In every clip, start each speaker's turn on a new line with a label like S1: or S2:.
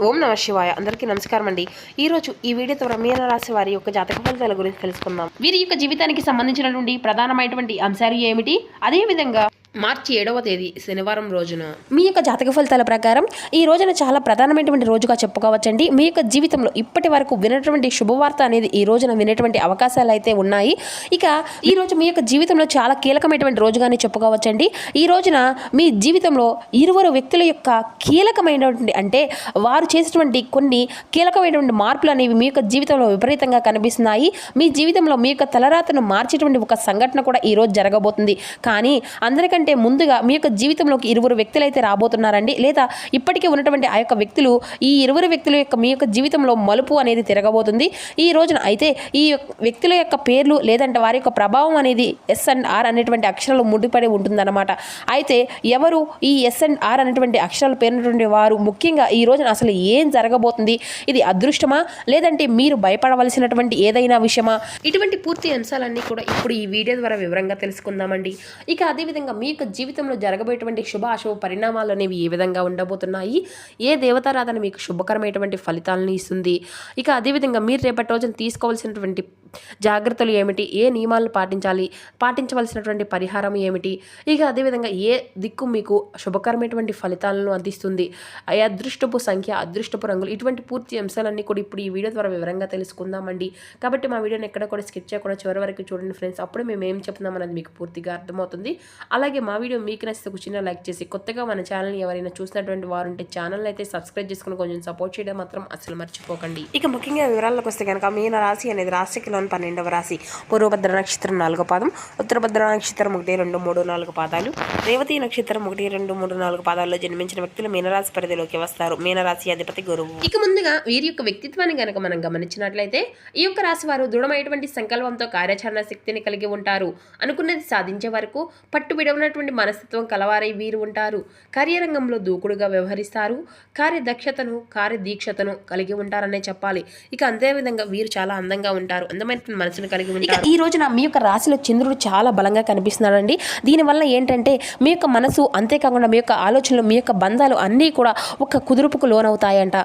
S1: ఓం నమ శివాయ. అందరికీ నమస్కారం అండి. ఈరోజు ఈ వీడియో ద్వారా మీనరాశి వారి యొక్క జాతక ఫలితాల గురించి తెలుసుకుందాం. వీరి యొక్క జీవితానికి సంబంధించినటువంటి ప్రధానమైనటువంటి అంశాలు ఏమిటి, అదేవిధంగా మార్చి 7వ తేదీ శనివారం రోజున మీ యొక్క జాతక ఫలితాల ప్రకారం ఈ రోజున చాలా ప్రధానమైనటువంటి రోజుగా చెప్పుకోవచ్చండి. మీ యొక్క జీవితంలో ఇప్పటి వరకు వినటువంటి శుభవార్త అనేది ఈ రోజున వినేటువంటి అవకాశాలు అయితే ఉన్నాయి. ఇక ఈ రోజు మీ యొక్క జీవితంలో చాలా కీలకమైనటువంటి రోజుగానే చెప్పుకోవచ్చండి. ఈ రోజున మీ జీవితంలో ఇరువురు వ్యక్తుల యొక్క కీలకమైనటువంటి అంటే వారు చేసేటువంటి కొన్ని కీలకమైనటువంటి మార్పులు అనేవి మీ యొక్క జీవితంలో విపరీతంగా కనిపిస్తున్నాయి. మీ జీవితంలో మీ యొక్క తలరాతను మార్చేటువంటి ఒక సంఘటన కూడా ఈ రోజు జరగబోతుంది. కానీ అందరికంటే ముందుగా మీ యొక్క జీవితంలోకి ఇరువురు వ్యక్తులు అయితే రాబోతున్నారండి. లేదా ఇప్పటికే ఉన్నటువంటి ఆ యొక్క వ్యక్తులు ఈ ఇరువురు వ్యక్తుల యొక్క మీ యొక్క జీవితంలో మలుపు అనేది తిరగబోతుంది ఈ రోజున. అయితే ఈ వ్యక్తుల యొక్క పేర్లు లేదంటే వారి యొక్క ప్రభావం అనేది S&R అనేటువంటి అక్షరాలు ముడిపడి ఉంటుందన్నమాట. అయితే ఎవరు ఈ S&R అనేటువంటి అక్షరాలు పేరున్నటువంటి వారు ముఖ్యంగా ఈ రోజున అసలు ఏం జరగబోతుంది, ఇది అదృష్టమా లేదంటే మీరు భయపడవలసినటువంటి ఏదైనా విషయమా, ఇటువంటి పూర్తి అంశాలన్నీ కూడా ఇప్పుడు ఈ వీడియో ద్వారా వివరంగా తెలుసుకుందామండి. ఇక అదేవిధంగా మీ యొక్క జీవితంలో జరగబోయేటువంటి శుభ అశుభ పరిణామాలు అనేవి ఏ విధంగా ఉండబోతున్నాయి, ఏ దేవతారాధన మీకు శుభకరమైనటువంటి ఫలితాలను ఇస్తుంది, ఇక అదేవిధంగా మీరు రేపటి రోజున తీసుకోవాల్సినటువంటి జాగ్రత్తలు ఏమిటి, ఏ నియమాలను పాటించవలసినటువంటి పరిహారం ఏమిటి, ఇక అదేవిధంగా ఏ దిక్కు మీకు శుభకరమైనటువంటి ఫలితాలను అందిస్తుంది, అదృష్టపు సంఖ్య, అదృష్టపు రంగులు, ఇటువంటి పూర్తి అంశాలన్నీ కూడా ఇప్పుడు ఈ వీడియో ద్వారా వివరంగా తెలుసుకుందామండి. కాబట్టి మా వీడియోని ఎక్కడ కూడా స్కిప్ చేయకుండా చివరి వరకు చూడండి ఫ్రెండ్స్. అప్పుడు మేము ఏం చెప్తున్నాం అనేది మీకు పూర్తిగా అర్థమవుతుంది. అలాగే మా వీడియో మీకు నచ్చితే ఒక చిన్న లైక్ చేసి, కొత్తగా మన ఛానల్ని ఎవరైనా చూసినటువంటి వారు ఉంటే ఛానల్ అయితే సబ్స్క్రైబ్ చేసుకుని కొంచెం సపోర్ట్ చేయడం మాత్రం అసలు మర్చిపోకండి. ఇక ముఖ్యంగా వివరాల్లోకి వస్తే కనుక మీన రాశి అనేది రాశికి 12వ రాశి. పూర్వభద్ర నక్షత్రం 4వ పాదం, ఉత్తరభద్ర నక్షత్రం 1, 2, 3, 4 పాదాలు, రేవతి నక్షత్రం 1, 2, 3, 4 పాదాల్లో జన్మించిన వ్యక్తులు మీనరాశి పరిధిలోకి వస్తారు. మీనరాశి అధిపతి గురువు. ఇక ముందుగా వీరి యొక్క వ్యక్తిత్వాన్ని గనక మనం గమనించినట్లయితే ఈ యొక్క రాశి వారు దృఢమైనటువంటి సంకల్పంతో కార్యాచరణ శక్తిని కలిగి ఉంటారు. అనుకున్నది సాధించే వరకు పట్టు విడవనటువంటి మనస్తత్వం కలవారై వీరు ఉంటారు. కార్యరంగంలో దూకుడుగా వ్యవహరిస్తారు. కార్యదక్షతను కార్యదీక్షతను కలిగి ఉంటారనే చెప్పాలి. ఇక అంతేవిధంగా వీరు చాలా అందంగా ఉంటారు. అందమైన మనసును కలిగి ఉంటారు. ఈ రోజున మీ యొక్క రాశిలో చంద్రుడు చాలా బలంగా కనిపిస్తున్నాడండి. దీనివల్ల ఏంటంటే మీ యొక్క మనసు, అంతేకాకుండా మీ యొక్క ఆలోచనలు, మీ యొక్క బంధాలు అన్నీ కూడా ఒక కుదురుపుకు లోనవుతాయంట.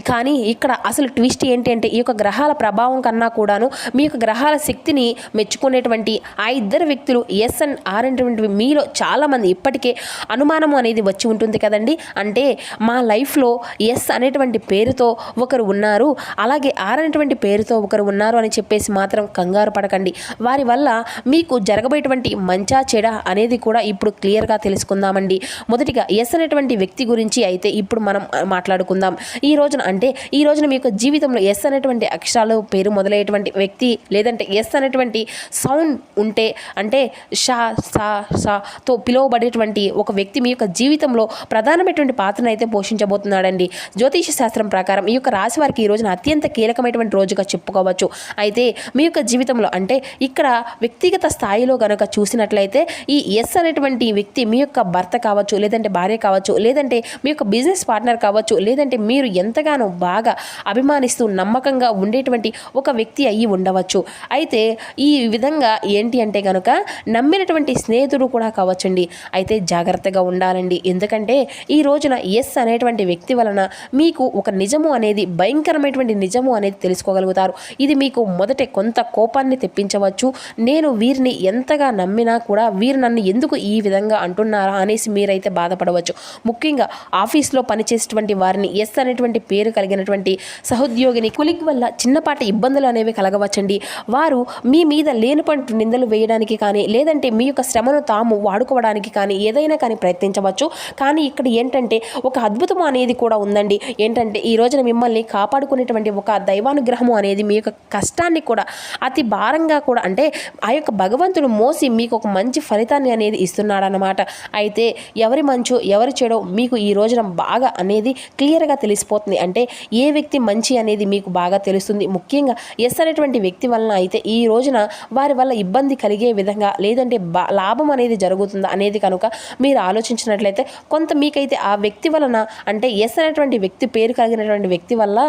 S1: కానీ ఇక్కడ అసలు ట్విస్ట్ ఏంటి అంటే ఈ యొక్క గ్రహాల ప్రభావం కన్నా కూడాను మీ యొక్క గ్రహాల శక్తిని మెచ్చుకునేటువంటి ఆ ఇద్దరు వ్యక్తులు S&R అనేటువంటివి మీలో చాలామంది ఇప్పటికే అనుమానం అనేది వచ్చి ఉంటుంది కదండి. అంటే మా లైఫ్లో S అనేటువంటి పేరుతో ఒకరు ఉన్నారు, అలాగే R అనేటువంటి పేరుతో ఒకరు ఉన్నారు అని చెప్పేసి మాత్రం కంగారు పడకండి. వారి వల్ల మీకు జరగబోయేటువంటి మంచా చెడ అనేది కూడా ఇప్పుడు క్లియర్గా తెలుసుకుందామండి. మొదటిగా S అనేటువంటి వ్యక్తి గురించి అయితే ఇప్పుడు మనం మాట్లాడుకుందాం. ఈ రోజున మీ యొక్క జీవితంలో S అనేటువంటి అక్షరాలు పేరు మొదలయ్యేటువంటి వ్యక్తి లేదంటే S అనేటువంటి సౌండ్ ఉంటే అంటే షా సా సాతో పిలువబడేటువంటి ఒక వ్యక్తి మీ యొక్క జీవితంలో ప్రధానమైనటువంటి పాత్రను అయితే పోషించబోతున్నాడండి. జ్యోతిష శాస్త్రం ప్రకారం ఈ యొక్క రాశి వారికి ఈ రోజున అత్యంత కీలకమైనటువంటి రోజుగా చెప్పుకోవచ్చు. అయితే మీ యొక్క జీవితంలో అంటే ఇక్కడ వ్యక్తిగత స్థాయిలో గనక చూసినట్లయితే ఈ S అనేటువంటి వ్యక్తి మీ యొక్క భర్త కావచ్చు, లేదంటే భార్య కావచ్చు, లేదంటే మీ యొక్క బిజినెస్ పార్ట్నర్ కావచ్చు, లేదంటే మీరు ఎంతగానో బాగా అభిమానిస్తూ నమ్మకంగా ఉండేటువంటి ఒక వ్యక్తి అయ్యి ఉండవచ్చు. అయితే ఈ విధంగా ఏంటి అంటే కనుక నమ్మినటువంటి స్నేహితుడు కూడా కావచ్చండి. అయితే జాగ్రత్తగా ఉండాలండి. ఎందుకంటే ఈ రోజున S అనేటువంటి వ్యక్తి వలన మీకు ఒక నిజము అనేది, భయంకరమైనటువంటి నిజము అనేది తెలుసుకోగలుగుతారు. ఇది మీకు మొదట కొంత కోపాన్ని తెప్పించవచ్చు. నేను వీరిని ఎంతగా నమ్మినా కూడా వీరు నన్ను ఎందుకు ఈ విధంగా అంటున్నారా అనేసి మీరైతే బాధపడవచ్చు. ముఖ్యంగా ఆఫీస్లో పనిచేసేటువంటి వారిని S అనేటువంటి పేరు కలిగినటువంటి సహోద్యోగిని కొలిక్ వల్ల చిన్నపాటి ఇబ్బందులు అనేవి కలగవచ్చండి. వారు మీ మీద లేనిపంటు నిందలు వేయడానికి కానీ లేదంటే మీ యొక్క శ్రమను తాము వాడుకోవడానికి కానీ ఏదైనా కానీ ప్రయత్నించవచ్చు. కానీ ఇక్కడ ఏంటంటే ఒక అద్భుతం అనేది కూడా ఉందండి. ఏంటంటే ఈ రోజున మిమ్మల్ని కాపాడుకునేటువంటి ఒక దైవానుగ్రహము అనేది మీ యొక్క కష్టాన్ని కూడా అతి భారంగా కూడా అంటే ఆ యొక్క భగవంతుడు మోసి మీకు ఒక మంచి ఫలితాన్ని అనేది ఇస్తున్నాడనమాట. అయితే ఎవరి మంచు ఎవరి చెడో మీకు ఈ రోజున బాగా అనేది క్లియర్గా తెలిసిపోతుంది. అంటే ఏ వ్యక్తి మంచి అనేది మీకు బాగా తెలుస్తుంది. ముఖ్యంగా S అనేటువంటి వ్యక్తి వలన అయితే ఈ రోజున వారి వల్ల ఇబ్బంది కలిగే విధంగా లేదంటే లాభం అనేది జరుగుతుందా అనేది కనుక మీరు ఆలోచించినట్లయితే కొంత మీకైతే ఆ వ్యక్తి వలన అంటే S అనేటువంటి వ్యక్తి పేరు కలిగినటువంటి వ్యక్తి వల్ల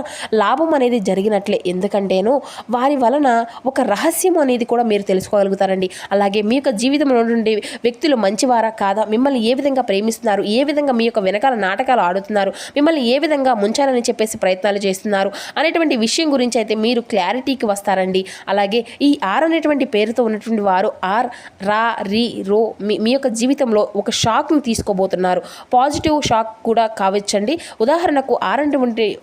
S1: లాభం అనేది జరిగినట్లే. ఎందుకంటేను వారి వలన ఒక రహస్యం అనేది కూడా మీరు తెలుసుకోగలుగుతారండి. అలాగే మీ యొక్క జీవితంలో నుండి వ్యక్తులు మంచివారా కాదా, మిమ్మల్ని ఏ విధంగా ప్రేమిస్తున్నారు, ఏ విధంగా మీ యొక్క వెనకాల నాటకాలు ఆడుతున్నారు, మిమ్మల్ని ఏ విధంగా ముంచాలని చెప్పేసి ప్రయత్నాలు చేస్తున్నారు అనేటువంటి విషయం గురించి అయితే మీరు క్లారిటీకి వస్తారండి. అలాగే ఈ ఆర్ అనేటువంటి పేరుతో ఉన్నటువంటి వారు ఆర్, రా, రి, రో మీ యొక్క జీవితంలో ఒక షాక్ని తీసుకోబోతున్నారు. పాజిటివ్ షాక్ కూడా కావచ్చండి. ఉదాహరణకు ఆర్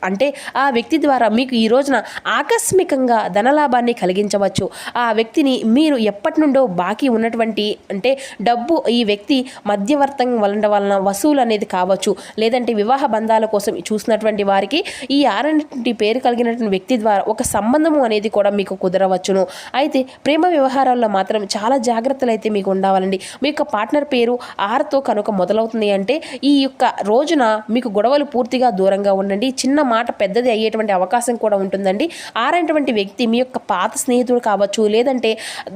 S1: అంటే ఆ వ్యక్తి ద్వారా మీకు ఈ రోజున ఆకస్మికంగా ధనలాభాన్ని కలిగించవచ్చు. ఆ వ్యక్తిని మీరు ఎప్పటి నుండో బాకీ ఉన్నటువంటి అంటే డబ్బు ఈ వ్యక్తి మధ్యవర్తం వలన వసూలు అనేది కావచ్చు, లేదంటే వివాహ బంధాల కోసం చూసినటువంటి వారికి ఈ ఆర్ అనేటువంటి పేరు కలిగినటువంటి వ్యక్తి ద్వారా ఒక సంబంధము అనేది కూడా మీకు కుదరవచ్చును. అయితే ప్రేమ వ్యవహారాల్లో మాత్రం చాలా జాగ్రత్తలు అయితే మీకు ఉండాలండి. మీ యొక్క పార్ట్నర్ పేరు ఆర్తో కనుక మొదలవుతుంది అంటే ఈ యొక్క రోజున మీకు గొడవలు పూర్తిగా దూరంగా ఉండండి. చిన్న మాట పెద్దది అయ్యేటువంటి అవకాశం కూడా ఉంటుందండి. ఆర్ అనేటువంటి వ్యక్తి మీ యొక్క పాత స్నేహితుడు కావచ్చు, లేదంటే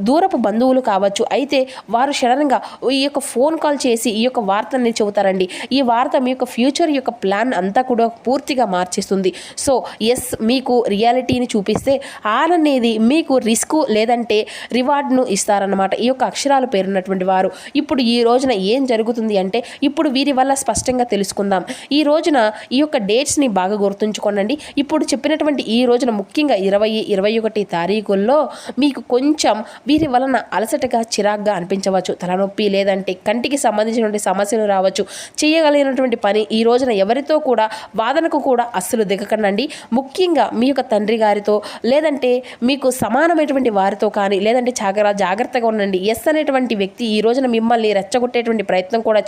S1: దూరపు బంధువులు కావచ్చు. అయితే వారు సడన్గా ఈ యొక్క ఫోన్ కాల్ చేసి ఈ యొక్క వార్తని చెబుతారండి. ఈ వార్త మీ యొక్క ఫ్యూచర్ యొక్క ప్లాన్ అంతా కూడా పూర్తిగా మార్చేస్తుంది. సో ఎస్, మీకు రియాలిటీని చూపిస్తే ఆర్ అనేది మీకు రిస్క్ లేదంటే రివార్డ్ను ఇస్తారన్నమాట. ఈ యొక్క అక్షరాలు పేరున్నటువంటి వారు ఇప్పుడు ఈ రోజున ఏం జరుగుతుంది అంటే ఇప్పుడు వీరి వల్ల స్పష్టంగా తెలుసుకుందాం. ఈ రోజున ఈ యొక్క డేట్స్ని బాగా గుర్తుంచుకోండి. ఇప్పుడు చెప్పినటువంటి ఈ రోజున ముఖ్యంగా 20-21 తారీఖుల్లో మీకు కొంచెం వీరి వలన అలసటగా చిరాగ్గా అనిపించవచ్చు, తలనొప్పి లేదంటే కంటికి సంబంధించినటువంటి సమస్యలు రావచ్చు. చేయగలిగినటువంటి పని ఈ రోజున ఎవరితో కూడా వాదనకు కూడా అస్సలు దిగకండి. ముఖ్యంగా మీ యొక్క తండ్రి గారితో లేదంటే మీకు సమానమైనటువంటి వారితో కానీ లేదంటే జాగ్రత్తగా ఉండండి. ఎస్ అనేటువంటి వ్యక్తి ఈ రోజున మిమ్మల్ని రెచ్చగొట్టేటువంటి ప్రయత్నం కూడా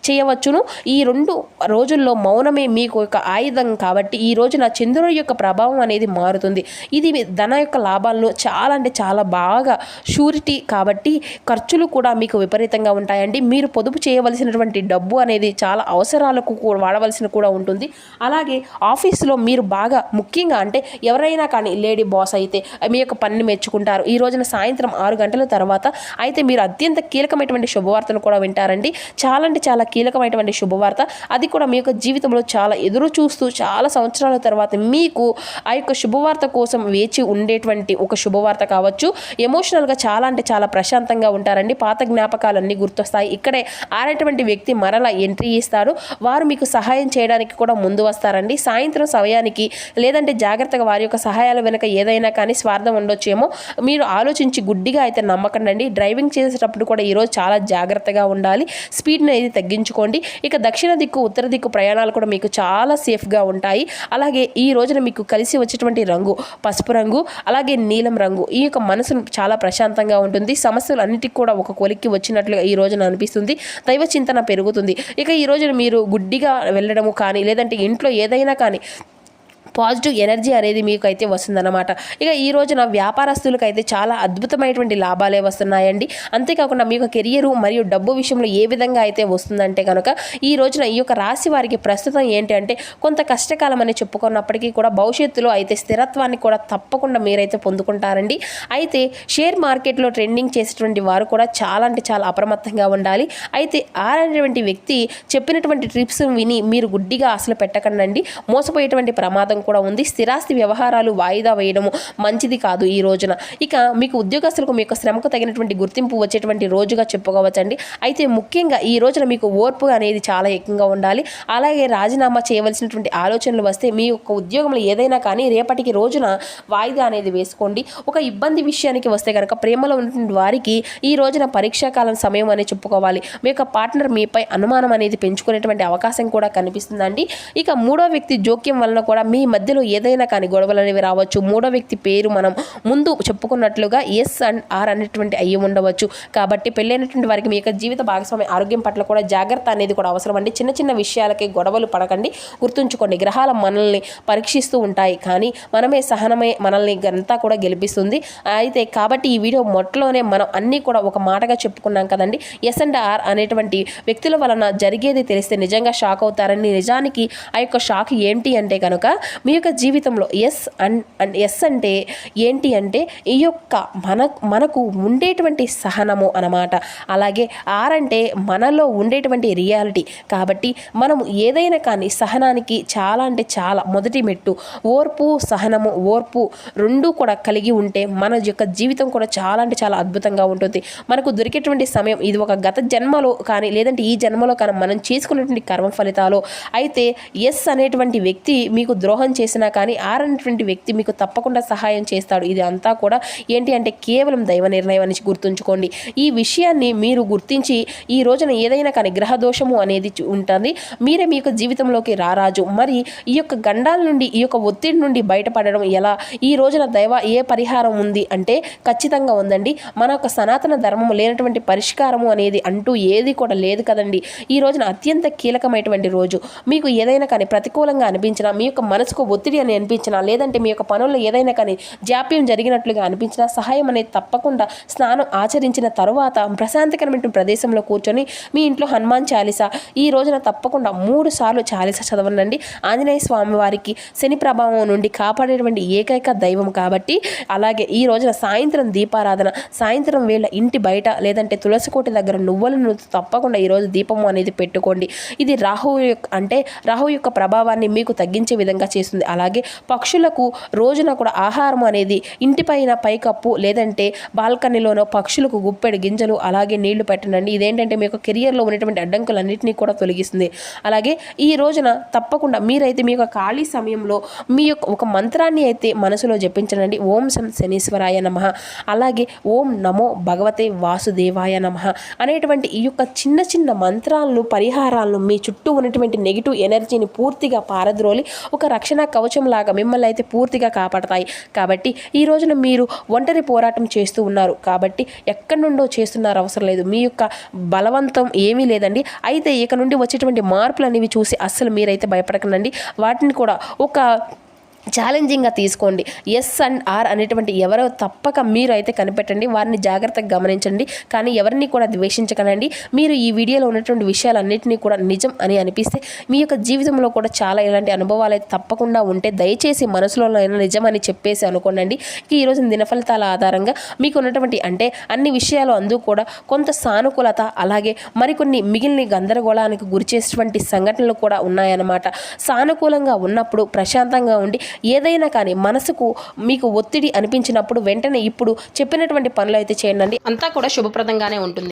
S1: చేయవచ్చును. ఈ 2 రోజుల్లో మౌనమే మీకు ఒక ఆయుధం కాబట్టి ఈ రోజున చంద్రుడి యొక్క ప్రభావం అనేది మారుతుంది. ఇది ధన యొక్క లాభాలను చాలా అంటే చాలా బాగా షూరిటీ కాబట్టి ఖర్చులు కూడా మీకు విపరీతంగా ఉంటాయండి. మీరు పొదుపు చేయవలసినటువంటి డబ్బు అనేది చాలా అవసరాలకు వాడవలసిన కూడా ఉంటుంది. అలాగే ఆఫీసులో మీరు బాగా ముఖ్యంగా అంటే ఎవరైనా కానీ లేడీ బాస్ అయితే మీ యొక్క పనిని మెచ్చుకుంటారు. ఈ రోజున సాయంత్రం 6 గంటల తర్వాత అయితే మీరు అత్యంత కీలకమైనటువంటి శుభవార్తను కూడా వింటారండి. చాలా అంటే చాలా కీలకమైనటువంటి శుభవార్త. అది కూడా మీ యొక్క జీవితంలో చాలా ఎదురు చూస్తూ చాలా సంవత్సరాల తర్వాత మీకు ఆ యొక్క శుభవార్త కోసం వేచి ఉండేటువంటి ఒక శుభవార్త కావచ్చు. ఎమోషనల్గా చాలా అంటే చాలా ప్రశాంతంగా ఉంటారండి. పాత జ్ఞాపకాలన్నీ గుర్తొస్తాయి. ఇక్కడే ఆరేటువంటి వ్యక్తి మరలా ఎంట్రీ ఇస్తాడు. వారు మీకు సహాయం చేయడానికి కూడా ముందు వస్తారండి. సాయంత్రం సమయానికి లేదంటే జాగ్రత్తగా వారి యొక్క సహాయాల వెనుక ఏదైనా కానీ స్వార్థం ఉండొచ్చేమో మీరు ఆలోచించి గుడ్డిగా అయితే నమ్మకండి. డ్రైవింగ్ చేసేటప్పుడు కూడా ఈరోజు చాలా జాగ్రత్తగా ఉండాలి. స్పీడ్ని అనేది తగ్గించుకోండి. ఇక దక్షిణ దిక్కు ఉత్తర దిక్కు ప్రయాణాలు కూడా మీకు చాలా సేఫ్గా ఉంటాయి. అలాగే ఈ రోజున మీకు కలిసి వచ్చేటువంటి రంగు పసుపు రంగు, అలాగే నీలం రంగు. ఈ యొక్క మనసు చాలా ప్రశాంతంగా ఉంటుంది. సమస్యలు అన్నిటికీ కూడా ఒక కొలిక్కి వచ్చినట్లుగా ఈ రోజున అనిపిస్తుంది. దైవ చింతన పెరుగుతుంది. ఇక ఈ రోజున మీరు గుడ్డిగా వెళ్ళడము కానీ లేదంటే ఇంట్లో ఏదైనా కానీ పాజిటివ్ ఎనర్జీ అనేది మీకు అయితే వస్తుందన్నమాట. ఇక ఈ రోజున వ్యాపారస్తులకు అయితే చాలా అద్భుతమైనటువంటి లాభాలే వస్తున్నాయండి. అంతేకాకుండా మీ యొక్క కెరియరు మరియు డబ్బు విషయంలో ఏ విధంగా అయితే వస్తుందంటే కనుక ఈ రోజున ఈ యొక్క రాశి వారికి ప్రస్తుతం ఏంటి అంటే కొంత కష్టకాలం అని చెప్పుకున్నప్పటికీ కూడా భవిష్యత్తులో అయితే స్థిరత్వాన్ని కూడా తప్పకుండా మీరైతే పొందుకుంటారండి. అయితే షేర్ మార్కెట్లో ట్రెండింగ్ చేసేటువంటి వారు కూడా చాలా అంటే చాలా అప్రమత్తంగా ఉండాలి. అయితే ఆరనేటువంటి వ్యక్తి చెప్పినటువంటి ట్రిప్స్ విని మీరు గుడ్డిగా అసలు పెట్టకండి. మోసపోయేటువంటి ప్రమాదం కూడా ఉంది. స్థిరాస్తి వ్యవహారాలు వాయిదా వేయడము మంచిది కాదు ఈ రోజున. ఇక మీకు ఉద్యోగస్తులకు మీ యొక్క శ్రమకు తగినటువంటి గుర్తింపు వచ్చేటువంటి రోజుగా చెప్పుకోవచ్చండి. అయితే ముఖ్యంగా ఈ రోజున మీకు ఓర్పు అనేది చాలా ఎక్కువగా ఉండాలి. అలాగే రాజీనామా చేయవలసినటువంటి ఆలోచనలు వస్తే మీ యొక్క ఉద్యోగంలో ఏదైనా కానీ రేపటికి రోజున వాయిదా అనేది వేసుకోండి. ఒక ఇబ్బంది విషయానికి వస్తే కనుక ప్రేమలో ఉన్నటువంటి వారికి ఈ రోజున పరీక్షాకాలం సమయం అనేది చెప్పుకోవాలి. మీ యొక్క పార్ట్నర్ మీపై అనుమానం అనేది పెంచుకునేటువంటి అవకాశం కూడా కనిపిస్తుందండి. ఇక మూడో వ్యక్తి జోక్యం వలన కూడా మీ మధ్యలో ఏదైనా కానీ గొడవలు అనేవి రావచ్చు. మూడో వ్యక్తి పేరు మనం ముందు చెప్పుకున్నట్లుగా ఎస్ అండ్ ఆర్ అనేటువంటి అయ్యి ఉండవచ్చు. కాబట్టి పెళ్ళైనటువంటి వారికి మీ యొక్క జీవిత భాగస్వామి ఆరోగ్యం పట్ల కూడా జాగ్రత్త అనేది కూడా అవసరం అండి. చిన్న చిన్న విషయాలకి గొడవలు పడకండి. గుర్తుంచుకోండి, గ్రహాల మనల్ని పరీక్షిస్తూ ఉంటాయి, కానీ మనమే మనల్ని అంతా కూడా గెలిపిస్తుంది. అయితే కాబట్టి ఈ వీడియో మొట్టలోనే మనం అన్నీ కూడా ఒక మాటగా చెప్పుకున్నాం కదండి. ఎస్ అండ్ ఆర్ అనేటువంటి వ్యక్తుల వలన జరిగేది తెలిస్తే నిజంగా షాక్ అవుతారని. నిజానికి ఆ యొక్క షాక్ ఏంటి అంటే కనుక మీ యొక్క జీవితంలో ఎస్ అంటే ఏంటి అంటే ఈ యొక్క మనకు ఉండేటువంటి సహనము అన్నమాట. అలాగే ఆర్ అంటే మనలో ఉండేటువంటి రియాలిటీ. కాబట్టి మనము ఏదైనా కానీ సహనానికి చాలా అంటే చాలా మొదటి మెట్టు ఓర్పు, సహనము, ఓర్పు రెండూ కూడా కలిగి ఉంటే మన యొక్క జీవితం కూడా చాలా అంటే చాలా అద్భుతంగా ఉంటుంది. మనకు దొరికేటువంటి సమయం ఇది ఒక గత జన్మలో కానీ లేదంటే ఈ జన్మలో కానీ మనం చేసుకున్నటువంటి కర్మ ఫలితాలు. అయితే ఎస్ అనేటువంటి వ్యక్తి మీకు ద్రోహం చేసినా కానీ ఆర్ అనేటువంటి వ్యక్తి మీకు తప్పకుండా సహాయం చేస్తాడు. ఇది అంతా కూడా ఏంటి అంటే కేవలం దైవ నిర్ణయం అని గుర్తుంచుకోండి. ఈ విషయాన్ని మీరు గుర్తించి ఈ రోజున ఏదైనా కానీ గ్రహ దోషము అనేది ఉంటుంది. మీరే మీ యొక్క జీవితంలోకి రారాజు. మరి ఈ యొక్క గండాల నుండి ఈ యొక్క ఒత్తిడి నుండి బయటపడడం ఎలా? ఈ రోజున ఏ పరిహారం ఉంది అంటే ఖచ్చితంగా ఉందండి. మన యొక్క సనాతన ధర్మము లేనటువంటి పరిష్కారము అనేది అంటూ ఏది కూడా లేదు కదండి. ఈ రోజున అత్యంత కీలకమైనటువంటి రోజు. మీకు ఏదైనా కానీ ప్రతికూలంగా అనిపించినా, మీ యొక్క మనసుకు ఒత్తిడి అని అనిపించినా, లేదంటే మీ యొక్క పనుల్లో ఏదైనా కానీ జాప్యం జరిగినట్లుగా అనిపించినా సహాయం అనేది తప్పకుండా స్నానం ఆచరించిన తరువాత ప్రశాంతకరమైన ప్రదేశంలో కూర్చొని మీ ఇంట్లో హనుమాన్ చాలీసా ఈ రోజున తప్పకుండా 3 సార్లు చాలీసా చదవనండి. ఆంజనేయ స్వామి వారికి శని ప్రభావం నుండి కాపాడేటువంటి ఏకైక దైవం కాబట్టి. అలాగే ఈ రోజున సాయంత్రం దీపారాధన, సాయంత్రం వేళ ఇంటి బయట లేదంటే తులసికోటి దగ్గర నువ్వులను తప్పకుండా ఈరోజు దీపము అనేది పెట్టుకోండి. ఇది రాహు యొక్క ప్రభావాన్ని మీకు తగ్గించే విధంగా చేస్తుంది. అలాగే పక్షులకు రోజున కూడా ఆహారం అనేది ఇంటిపైన పైకప్పు లేదంటే బాల్కనీలోనో పక్షులకు గుప్పెడు గింజలు అలాగే నీళ్లు పెట్టండి. ఇదేంటంటే మీ యొక్క కెరియర్లో ఉన్నటువంటి అడ్డంకులన్నింటినీ కూడా తొలగిస్తుంది. అలాగే ఈ రోజున తప్పకుండా మీరైతే మీ యొక్క ఖాళీ సమయంలో మీ యొక్క ఒక మంత్రాన్ని అయితే మనసులో జపించండి. ఓం శం శనీశ్వరాయ నమః, అలాగే ఓం నమో భగవతే వాసుదేవాయ నమః అనేటువంటి ఈ యొక్క చిన్న చిన్న మంత్రాలను, పరిహారాలను మీ చుట్టూ ఉన్నటువంటి నెగిటివ్ ఎనర్జీని పూర్తిగా పారద్రోలి ఒక రక్షణ కవచం లాగా మిమ్మల్ని అయితే పూర్తిగా కాపాడతాయి. కాబట్టి ఈ రోజున మీరు ఒంటరి పోరాటం చేస్తూ ఉన్నారు కాబట్టి ఎక్కడి నుండో చేస్తున్నారు అవసరం లేదు. మీ యొక్క బలవంతం ఏమీ లేదండి. అయితే ఇక నుండి వచ్చేటువంటి మార్పులు అనేవి చూసి అస్సలు మీరైతే భయపడకండి. వాటిని కూడా ఒక ఛాలెంజింగ్గా తీసుకోండి. ఎస్ అండ్ ఆర్ అనేటువంటి ఎవరో తప్పక మీరు అయితే కనిపెట్టండి. వారిని జాగ్రత్తగా గమనించండి. కానీ ఎవరిని కూడా ద్వేషించకండి. మీరు ఈ వీడియోలో ఉన్నటువంటి విషయాలన్నింటినీ కూడా నిజం అని అనిపిస్తే మీ యొక్క జీవితంలో కూడా చాలా ఇలాంటి అనుభవాలు అయితే తప్పకుండా ఉంటే దయచేసి మనసులో నిజం అని చెప్పేసి అనుకోండి. ఈరోజు దినఫలితాల ఆధారంగా మీకు ఉన్నటువంటి అన్ని విషయాలు అందు కూడా కొంత సానుకూలత అలాగే మరికొన్ని మిగిలిన గందరగోళానికి గురిచేసేటువంటి సంఘటనలు కూడా ఉన్నాయన్నమాట. సానుకూలంగా ఉన్నప్పుడు ప్రశాంతంగా ఉండి ఏదైనా కానీ మనసుకు మీకు ఒత్తిడి అనిపించినప్పుడు వెంటనే ఇప్పుడు చెప్పినటువంటి పనులు అయితే చేయండి. అంతా కూడా శుభప్రదంగానే ఉంటుంది.